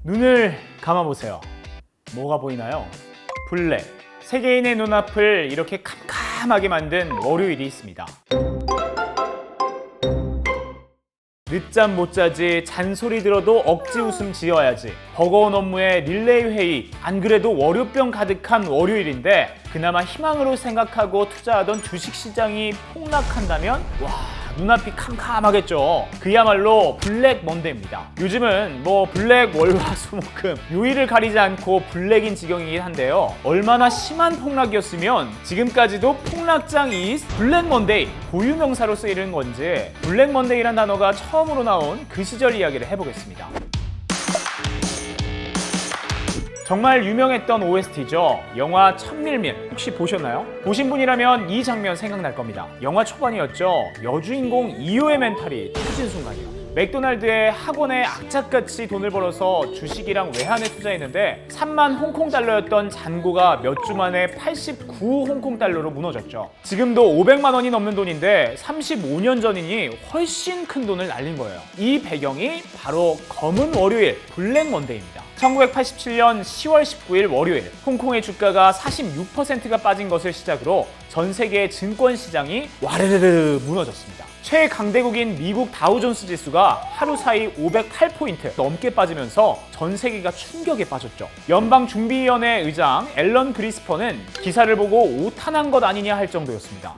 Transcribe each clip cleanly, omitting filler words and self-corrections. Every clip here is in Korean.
눈을 감아보세요. 뭐가 보이나요? 블랙. 세계인의 눈앞을 이렇게 캄캄하게 만든 월요일이 있습니다. 늦잠 못 자지, 잔소리 들어도 억지 웃음 지어야지, 버거운 업무에 릴레이 회의, 안 그래도 월요병 가득한 월요일인데 그나마 희망으로 생각하고 투자하던 주식시장이 폭락한다면 눈앞이 캄캄하겠죠. 그야말로 블랙 먼데이입니다. 요즘은 블랙 월화수목금 요일을 가리지 않고 블랙인 지경이긴 한데요. 얼마나 심한 폭락이었으면 지금까지도 폭락장 is 블랙 먼데이 고유명사로 쓰이는 건지 블랙 먼데이란 단어가 처음으로 나온 그 시절 이야기를 해보겠습니다. 정말 유명했던 OST죠. 영화 천밀밀 혹시 보셨나요? 보신 분이라면 이 장면 생각날 겁니다. 영화 초반이었죠. 여주인공 이효의 멘탈이 터진 순간이요. 맥도날드에 학원에 악착같이 돈을 벌어서 주식이랑 외환에 투자했는데 3만 홍콩 달러였던 잔고가 몇 주 만에 89 홍콩 달러로 무너졌죠. 지금도 500만 원이 넘는 돈인데 35년 전이니 훨씬 큰 돈을 날린 거예요. 이 배경이 바로 검은 월요일 블랙 먼데이입니다. 1987년 10월 19일 월요일 홍콩의 주가가 46%가 빠진 것을 시작으로 전 세계 증권 시장이 와르르르 무너졌습니다. 최강대국인 미국 다우존스 지수가 하루 사이 508포인트 넘게 빠지면서 전 세계가 충격에 빠졌죠. 연방준비위원회 의장 앨런 그리스퍼는 기사를 보고 오탄한 것 아니냐 할 정도였습니다.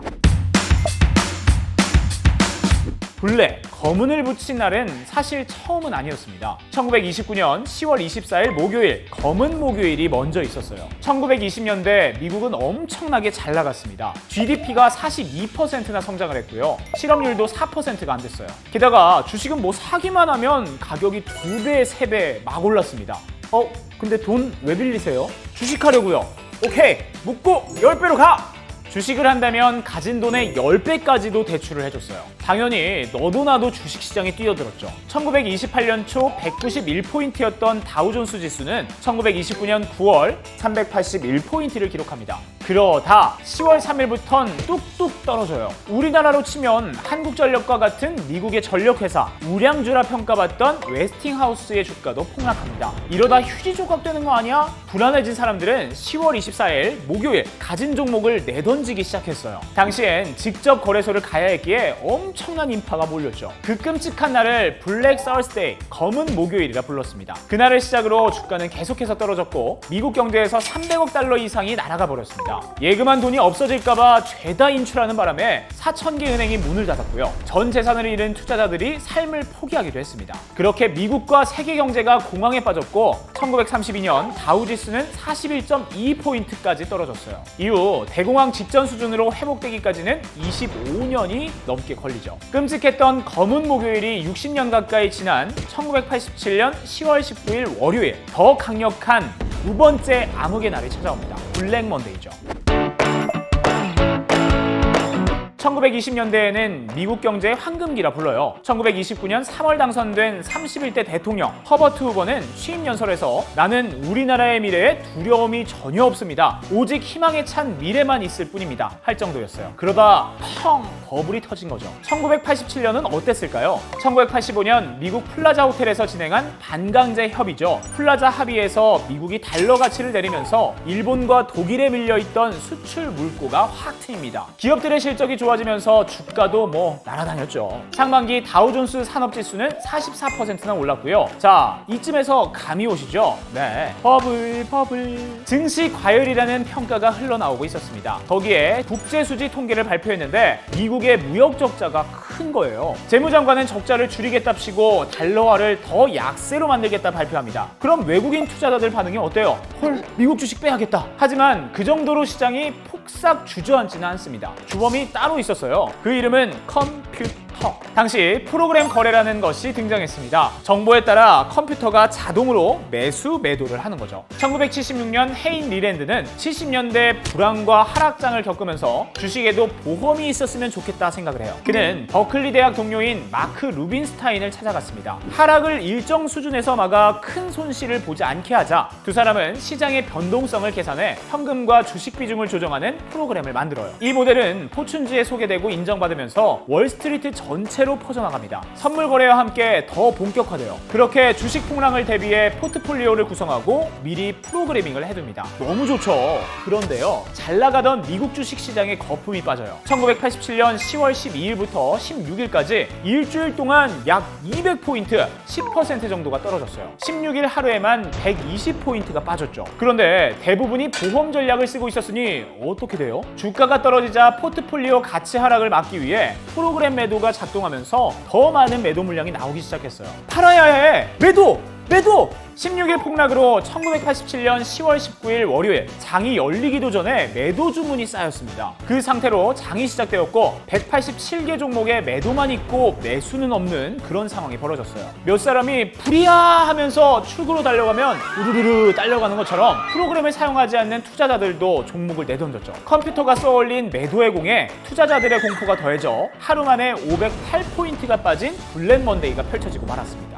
블랙, 검은을 붙인 날은 사실 처음은 아니었습니다. 1929년 10월 24일 목요일, 검은 목요일이 먼저 있었어요. 1920년대 미국은 엄청나게 잘 나갔습니다. GDP가 42%나 성장을 했고요. 실업률도 4%가 안 됐어요. 게다가 주식은 사기만 하면 가격이 2배, 3배 막 올랐습니다. 근데 돈 왜 빌리세요? 주식하려고요. 오케이, 묻고 10배로 가! 주식을 한다면 가진 돈의 10배까지도 대출을 해줬어요. 당연히 너도 나도 주식시장에 뛰어들었죠. 1928년 초 191포인트였던 다우존스 지수는 1929년 9월 381포인트를 기록합니다. 그러다 10월 3일부턴 뚝뚝 떨어져요. 우리나라로 치면 한국전력과 같은 미국의 전력회사 우량주라 평가받던 웨스팅하우스의 주가도 폭락합니다. 이러다 휴지 조각되는 거 아니야? 불안해진 사람들은 10월 24일 목요일 가진 종목을 내던지기 시작했어요. 당시엔 직접 거래소를 가야 했기에 엄청난 인파가 몰렸죠. 그 끔찍한 날을 블랙 서스데이, 검은 목요일이라 불렀습니다. 그날을 시작으로 주가는 계속해서 떨어졌고 미국 경제에서 300억 달러 이상이 날아가 버렸습니다. 예금한 돈이 없어질까봐 죄다 인출하는 바람에 4,000개 은행이 문을 닫았고요. 전 재산을 잃은 투자자들이 삶을 포기하기도 했습니다. 그렇게 미국과 세계 경제가 공황에 빠졌고 1932년 다우지수는 41.2포인트까지 떨어졌어요. 이후 대공황 직전 수준으로 회복되기까지는 25년이 넘게 걸리죠. 끔찍했던 검은 목요일이 60년 가까이 지난 1987년 10월 19일 월요일 더 강력한 두 번째 암흑의 날이 찾아옵니다. 블랙 먼데이죠. 1920년대에는 미국 경제의 황금기라 불러요. 1929년 3월 당선된 31대 대통령 허버트 후보는 취임 연설에서 나는 우리나라의 미래에 두려움이 전혀 없습니다. 오직 희망에 찬 미래만 있을 뿐입니다. 할 정도였어요. 그러다 펑 버블이 터진 거죠. 1987년은 어땠을까요? 1985년 미국 플라자 호텔에서 진행한 반강제 협의죠. 플라자 합의에서 미국이 달러 가치를 내리면서 일본과 독일에 밀려있던 수출 물꼬가 확 트입니다. 기업들의 실적이 좋아지면서 주가도 날아다녔죠. 상반기 다우존스 산업지수는 44%나 올랐고요. 자, 이쯤에서 감이 오시죠? 네, 버블. 증시 과열이라는 평가가 흘러나오고 있었습니다. 거기에 국제수지 통계를 발표했는데 미국의 무역 적자가 큰 거예요. 재무장관은 적자를 줄이겠답시고 달러화를 더 약세로 만들겠다 발표합니다. 그럼 외국인 투자자들 반응이 어때요? 헐, 미국 주식 빼야겠다. 하지만 그 정도로 시장이 폭삭 주저앉지는 않습니다. 주범이 따로 있었어요. 그 이름은 컴퓨터. 당시 프로그램 거래라는 것이 등장했습니다. 정보에 따라 컴퓨터가 자동으로 매수 매도를 하는 거죠. 1976년 헤인 리랜드는 70년대 불황과 하락장을 겪으면서 주식에도 보험이 있었으면 좋겠다 생각을 해요. 그는 버클리 대학 동료인 마크 루빈스타인을 찾아갔습니다. 하락을 일정 수준에서 막아 큰 손실을 보지 않게 하자 두 사람은 시장의 변동성을 계산해 현금과 주식 비중을 조정하는 프로그램을 만들어요. 이 모델은 포춘지에 소개되고 인정받으면서 월스트리트 전체로 퍼져나갑니다. 선물 거래와 함께 더 본격화돼요. 그렇게 주식 폭락을 대비해 포트폴리오를 구성하고 미리 프로그래밍을 해둡니다. 너무 좋죠. 그런데요, 잘 나가던 미국 주식 시장에 거품이 빠져요. 1987년 10월 12일부터 16일까지 일주일 동안 약 200포인트, 10% 정도가 떨어졌어요. 16일 하루에만 120포인트가 빠졌죠. 그런데 대부분이 보험 전략을 쓰고 있었으니 어떻게 돼요? 주가가 떨어지자 포트폴리오 가치 하락을 막기 위해 프로그램 매도가 작동하면서 더 많은 매도 물량이 나오기 시작했어요. 팔아야 해! 매도! 매도! 16일 폭락으로 1987년 10월 19일 월요일 장이 열리기도 전에 매도 주문이 쌓였습니다. 그 상태로 장이 시작되었고 187개 종목에 매도만 있고 매수는 없는 그런 상황이 벌어졌어요. 몇 사람이 불이야 하면서 출구로 달려가면 우르르르 딸려가는 것처럼 프로그램을 사용하지 않는 투자자들도 종목을 내던졌죠. 컴퓨터가 쏘올린 매도의 공에 투자자들의 공포가 더해져 하루 만에 508포인트가 빠진 블랙 먼데이가 펼쳐지고 말았습니다.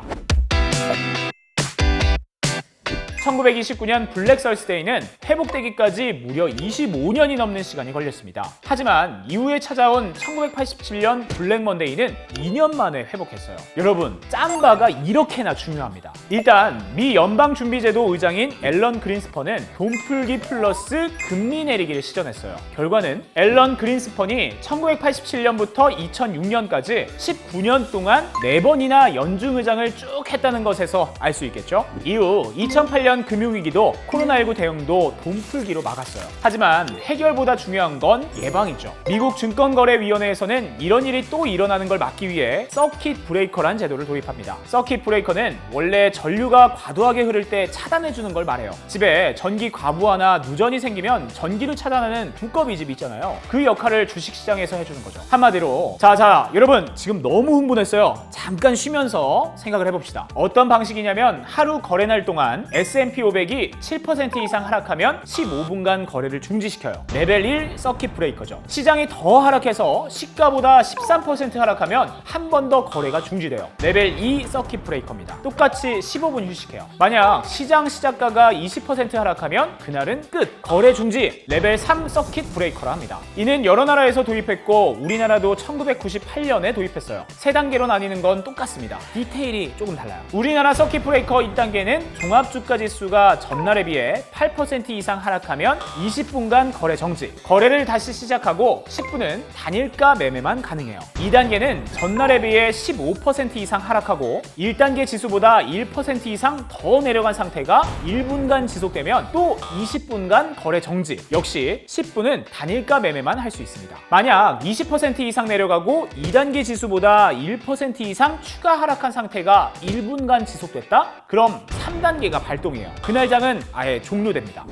1929년 블랙 설스데이는 회복되기까지 무려 25년이 넘는 시간이 걸렸습니다. 하지만 이후에 찾아온 1987년 블랙 먼데이는 2년 만에 회복했어요. 여러분, 짬바가 이렇게나 중요합니다. 일단 미 연방준비제도 의장인 앨런 그린스펀은 돈 풀기 플러스 금리 내리기를 시전했어요. 결과는 앨런 그린스펀이 1987년부터 2006년까지 19년 동안 4번이나 연준 의장을 쭉 했다는 것에서 알 수 있겠죠? 이후 2008년 금융위기도 코로나19 대응도 돈 풀기로 막았어요. 하지만 해결보다 중요한 건 예방이죠. 미국 증권거래위원회에서는 이런 일이 또 일어나는 걸 막기 위해 서킷 브레이커란 제도를 도입합니다. 서킷 브레이커는 원래 전류가 과도하게 흐를 때 차단해주는 걸 말해요. 집에 전기 과부하나 누전이 생기면 전기를 차단하는 두꺼비 집 있잖아요. 그 역할을 주식시장에서 해주는 거죠. 한마디로 자 여러분, 지금 너무 흥분했어요. 잠깐 쉬면서 생각을 해봅시다. 어떤 방식이냐면 하루 거래날 동안 S&P 500이 7% 이상 하락하면 15분간 거래를 중지시켜요. 레벨 1 서킷 브레이커죠. 시장이 더 하락해서 시가보다 13% 하락하면 한 번 더 거래가 중지돼요. 레벨 2 서킷 브레이커입니다. 똑같이 15분 휴식해요. 만약 시장 시작가가 20% 하락하면 그날은 끝! 거래 중지! 레벨 3 서킷 브레이커라 합니다. 이는 여러 나라에서 도입했고 우리나라도 1998년에 도입했어요. 세 단계로 나뉘는 건 똑같습니다. 디테일이 조금 달라요. 우리나라 서킷 브레이커 1단계는 종합주가 지수가 전날에 비해 8% 이상 하락하면 20분간 거래 정지, 거래를 다시 시작하고 10분은 단일가 매매만 가능해요. 2단계는 전날에 비해 15% 이상 하락하고 1단계 지수보다 1% 이상 더 내려간 상태가 1분간 지속되면 또 20분간 거래 정지, 역시 10분은 단일가 매매만 할 수 있습니다. 만약 20% 이상 내려가고 2단계 지수보다 1% 이상 추가 하락한 상태가 1분간 지속됐다? 그럼 3단계가 발동이에요. 그날 장은 아예 종료됩니다.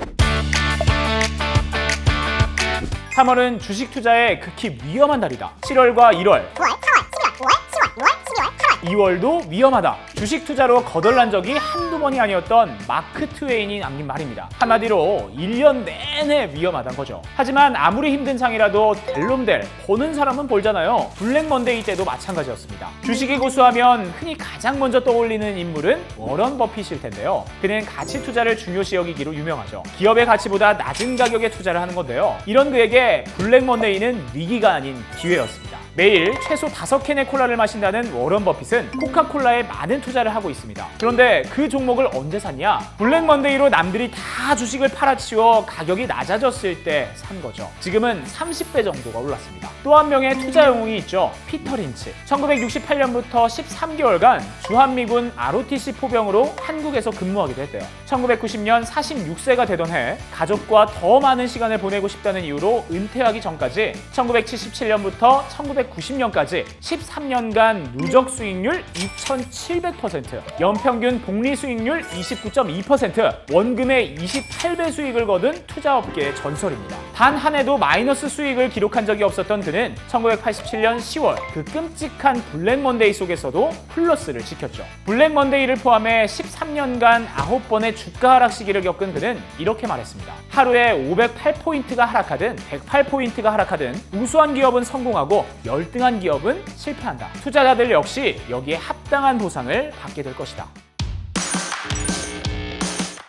3월은 주식 투자에 극히 위험한 달이다. 7월과 1월, 9월, 4월, 11월, 5월, 10월, 6월, 12월, 8월. 2월도 위험하다. 주식 투자로 거덜난 적이 한두 번이 아니었던 마크 트웨인이 남긴 말입니다. 한마디로 1년 내내 위험하다는 거죠. 하지만 아무리 힘든 상이라도 델롬델 보는 사람은 볼잖아요. 블랙 먼데이 때도 마찬가지였습니다. 주식이 고수하면 흔히 가장 먼저 떠올리는 인물은 워런 버핏일 텐데요. 그는 가치 투자를 중요시 여기기로 유명하죠. 기업의 가치보다 낮은 가격에 투자를 하는 건데요. 이런 그에게 블랙 먼데이는 위기가 아닌 기회였습니다. 매일 최소 5캔의 콜라를 마신다는 워런 버핏은 코카콜라에 많은 투자를 하고 있습니다. 그런데 그 종목을 언제 샀냐? 블랙 먼데이로 남들이 다 주식을 팔아치워 가격이 낮아졌을 때 산 거죠. 지금은 30배 정도가 올랐습니다. 또 한 명의 투자 영웅이 있죠. 피터 린치. 1968년부터 13개월간 주한미군 ROTC 포병으로 한국에서 근무하기도 했대요. 1990년 46세가 되던 해 가족과 더 많은 시간을 보내고 싶다는 이유로 은퇴하기 전까지 1977년부터 1990년까지 13년간 누적 수익률 2700%, 연평균 복리 수익률 29.2%, 원금의 28배 수익을 거둔 투자업계의 전설입니다. 단 한 해도 마이너스 수익을 기록한 적이 없었던 그는 1987년 10월 그 끔찍한 블랙 먼데이 속에서도 플러스를 지켰죠. 블랙 먼데이를 포함해 13년간 9번의 주가 하락 시기를 겪은 그는 이렇게 말했습니다. 하루에 508포인트가 하락하든 108포인트가 하락하든 우수한 기업은 성공하고 열등한 기업은 실패한다. 투자자들 역시 여기에 합당한 보상을 받게 될 것이다.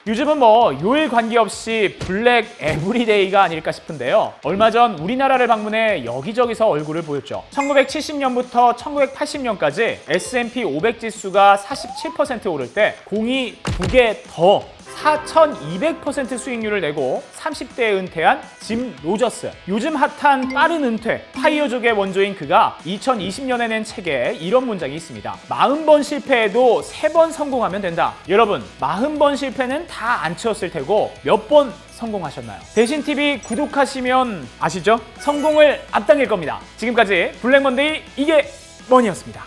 요즘은 뭐 요일 관계없이 블랙 에브리데이가 아닐까 싶은데요. 얼마 전 우리나라를 방문해 여기저기서 얼굴을 보였죠. 1970년부터 1980년까지 S&P 500 지수가 47% 오를 때 공이 2개 더 4,200% 수익률을 내고 30대에 은퇴한 짐 로저스. 요즘 핫한 빠른 은퇴, 파이어족의 원조인 그가 2020년에 낸 책에 이런 문장이 있습니다. 40번 실패해도 3번 성공하면 된다. 여러분, 40번 실패는 다 안 치웠을 테고 몇 번 성공하셨나요? 대신TV 구독하시면 아시죠? 성공을 앞당길 겁니다. 지금까지 블랙먼데이 이게 뭐니였습니다.